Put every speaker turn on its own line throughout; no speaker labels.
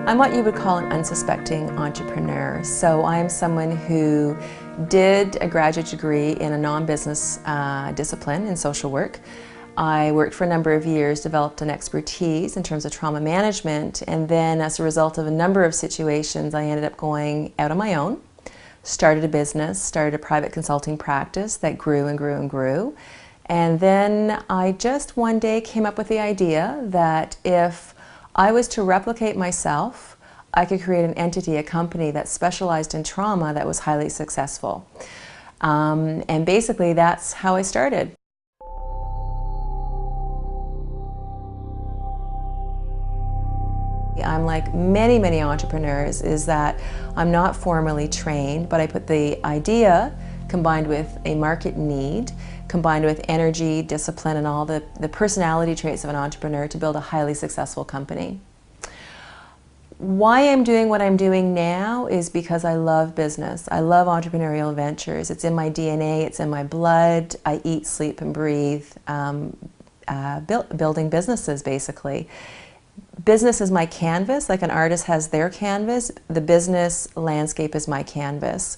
I'm what you would call an unsuspecting entrepreneur. So I'm someone who did a graduate degree in a non-business discipline in social work. I worked for a number of years, developed an expertise in terms of trauma management, and then as a result of a number of situations, I ended up going out on my own, started a business, started a private consulting practice that grew and grew and grew. And then I just one day came up with the idea that if I was to replicate myself, I could create an entity, a company that specialized in trauma that was highly successful. And basically that's how I started. I'm like many, many entrepreneurs is that I'm not formally trained, but I put the idea combined with a market need, combined with energy, discipline, and all the personality traits of an entrepreneur to build a highly successful company. Why I'm doing what I'm doing now is because I love business. I love entrepreneurial ventures. It's in my DNA, it's in my blood. I eat, sleep, and breathe building businesses, basically. Business is my canvas, like an artist has their canvas. The business landscape is my canvas.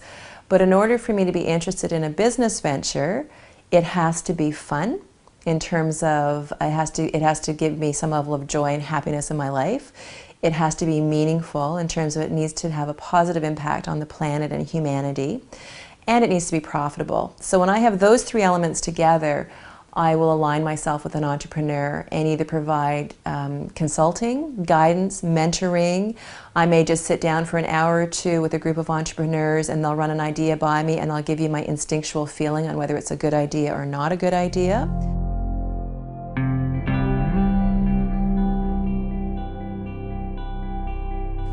But in order for me to be interested in a business venture, it has to be fun in terms of it has to give me some level of joy and happiness in my life. It has to be meaningful in terms of it needs to have a positive impact on the planet and humanity. And it needs to be profitable. So when I have those three elements together, I will align myself with an entrepreneur and either provide consulting, guidance, mentoring. I may just sit down for an hour or two with a group of entrepreneurs and they'll run an idea by me and I'll give you my instinctual feeling on whether it's a good idea or not a good idea.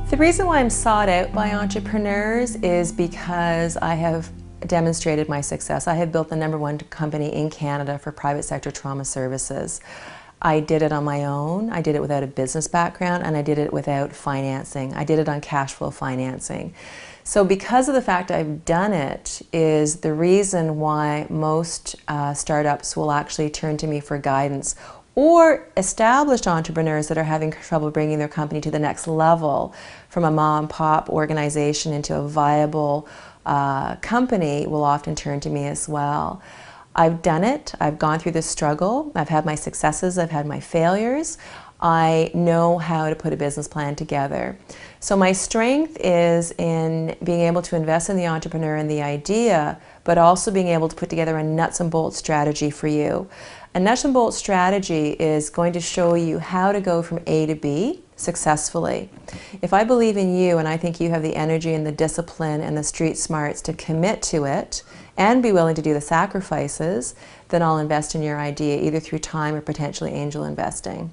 The reason why I'm sought out by entrepreneurs is because I have demonstrated my success. I have built the #1 company in Canada for private sector trauma services. I did it on my own, I did it without a business background, and I did it without financing. I did it on cash flow financing. So because of the fact I've done it is the reason why most startups will actually turn to me for guidance, or established entrepreneurs that are having trouble bringing their company to the next level from a mom and pop organization into a viable company will often turn to me as well. I've done it, I've gone through this struggle, I've had my successes, I've had my failures. I know how to put a business plan together. So my strength is in being able to invest in the entrepreneur and the idea, but also being able to put together a nuts and bolts strategy for you. A nuts and bolts strategy is going to show you how to go from A to B successfully. If I believe in you and I think you have the energy and the discipline and the street smarts to commit to it and be willing to do the sacrifices, then I'll invest in your idea either through time or potentially angel investing.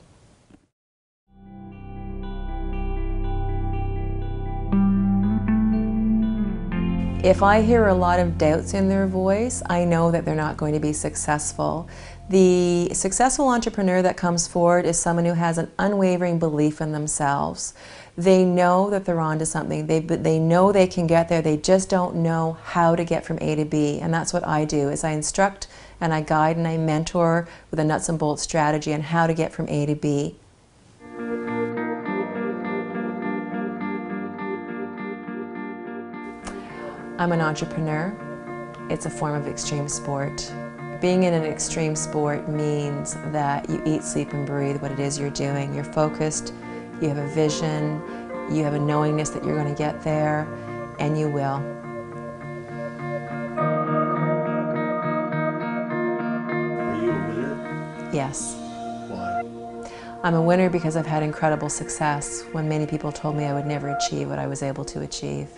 If I hear a lot of doubts in their voice, I know that they're not going to be successful. The successful entrepreneur that comes forward is someone who has an unwavering belief in themselves. They know that they're onto something. They know they can get there. They just don't know how to get from A to B. And that's what I do, is I instruct and I guide and I mentor with a nuts and bolts strategy on how to get from A to B. I'm an entrepreneur. It's a form of extreme sport. Being in an extreme sport means that you eat, sleep, and breathe what it is you're doing. You're focused, you have a vision, you have a knowingness that you're going to get there, and you will.
Are you a winner?
Yes.
Why?
I'm a winner because I've had incredible success when many people told me I would never achieve what I was able to achieve.